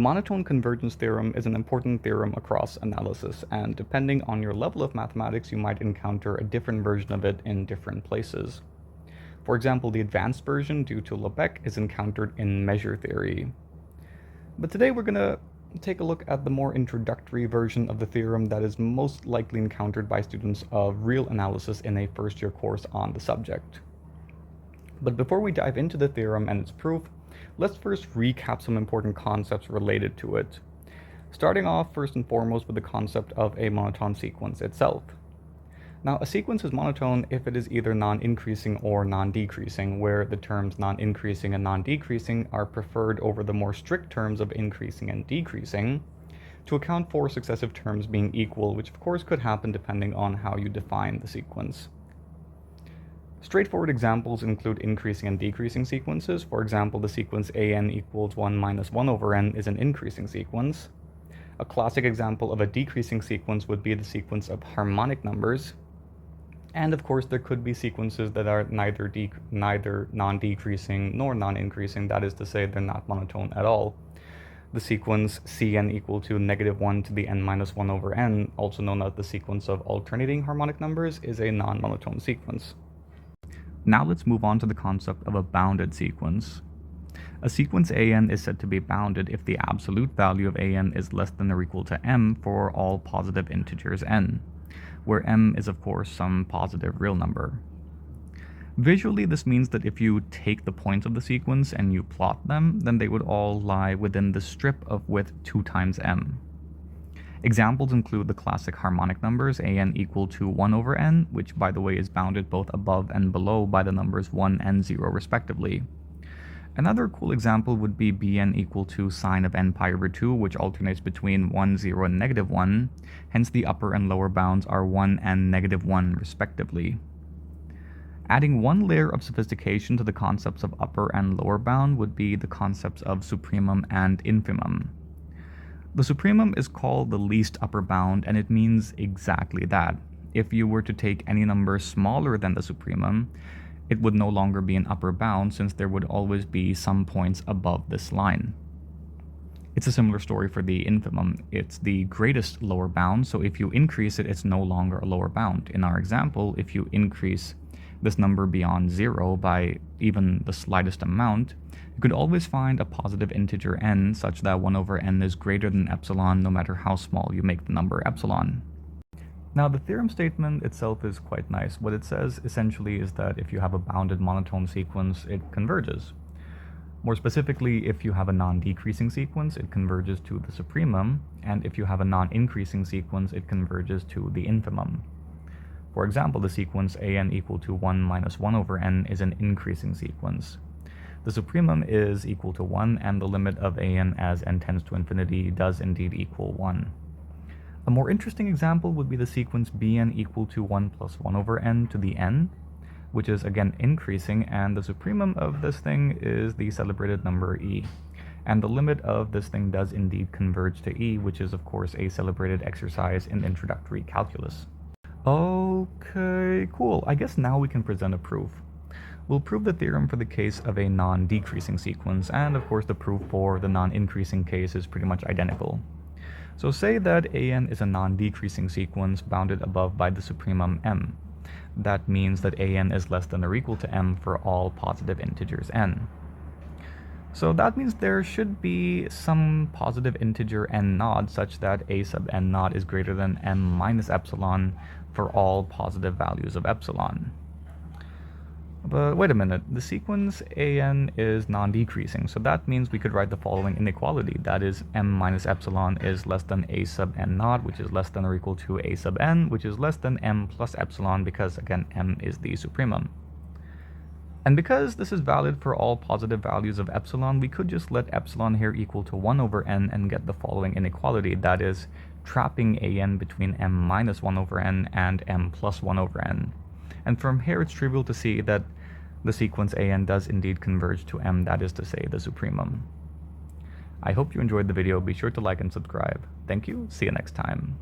monotone convergence theorem is an important theorem across analysis, and depending on your level of mathematics, you might encounter a different version of it in different places. For example, the advanced version, due to Lebesgue, is encountered in measure theory. But today we're going to take a look at the more introductory version of the theorem that is most likely encountered by students of real analysis in a first-year course on the subject. But before we dive into the theorem and its proof, let's first recap some important concepts related to it. Starting off first and foremost with the concept of a monotone sequence itself. Now, a sequence is monotone if it is either non-increasing or non-decreasing, where the terms non-increasing and non-decreasing are preferred over the more strict terms of increasing and decreasing, to account for successive terms being equal, which of course could happen depending on how you define the sequence. Straightforward examples include increasing and decreasing sequences. For example, the sequence an equals 1 minus 1 over n is an increasing sequence. A classic example of a decreasing sequence would be the sequence of harmonic numbers. And of course, there could be sequences that are neither non-decreasing nor non-increasing, that is to say, they're not monotone at all. The sequence Cn equal to negative 1 to the n minus 1 over n, also known as the sequence of alternating harmonic numbers, is a non-monotone sequence. Now let's move on to the concept of a bounded sequence. A sequence an is said to be bounded if the absolute value of an is less than or equal to m for all positive integers n, where m is of course some positive real number. Visually, this means that if you take the points of the sequence and you plot them, then they would all lie within the strip of width 2 times m. Examples include the classic harmonic numbers an equal to 1 over n, which by the way is bounded both above and below by the numbers 1 and 0 respectively. Another cool example would be bn equal to sine of n pi over 2, which alternates between 1, 0, and negative 1, hence the upper and lower bounds are 1 and negative 1 respectively. Adding one layer of sophistication to the concepts of upper and lower bound would be the concepts of supremum and infimum. The supremum is called the least upper bound, and it means exactly that. If you were to take any number smaller than the supremum, it would no longer be an upper bound, since there would always be some points above this line. It's a similar story for the infimum. It's the greatest lower bound, so if you increase it, it's no longer a lower bound. In our example, if you increase this number beyond 0 by even the slightest amount, you could always find a positive integer n such that 1 over n is greater than epsilon no matter how small you make the number epsilon. Now, the theorem statement itself is quite nice. What it says essentially is that if you have a bounded monotone sequence, it converges. More specifically, if you have a non-decreasing sequence, it converges to the supremum, and if you have a non-increasing sequence, it converges to the infimum. For example, the sequence an equal to 1 minus 1 over n is an increasing sequence. The supremum is equal to 1, and the limit of an as n tends to infinity does indeed equal 1. A more interesting example would be the sequence bn equal to 1 plus 1 over n to the n, which is again increasing, and the supremum of this thing is the celebrated number e. And the limit of this thing does indeed converge to e, which is of course a celebrated exercise in introductory calculus. Okay, cool. I guess now we can present a proof. We'll prove the theorem for the case of a non-decreasing sequence, and of course the proof for the non-increasing case is pretty much identical. So say that an is a non-decreasing sequence bounded above by the supremum m. That means that an is less than or equal to m for all positive integers n. So that means there should be some positive integer n naught such that a sub n naught is greater than m minus epsilon for all positive values of epsilon. But wait a minute, the sequence an is non-decreasing, so that means we could write the following inequality, that is m minus epsilon is less than a sub n naught, which is less than or equal to a sub n, which is less than m plus epsilon, because again m is the supremum. And because this is valid for all positive values of epsilon, we could just let epsilon here equal to 1 over n and get the following inequality, that is trapping an between m minus 1 over n and m plus 1 over n. And from here it's trivial to see that the sequence an does indeed converge to m, that is to say the supremum. I hope you enjoyed the video. Be sure to like and subscribe. Thank you. See you next time.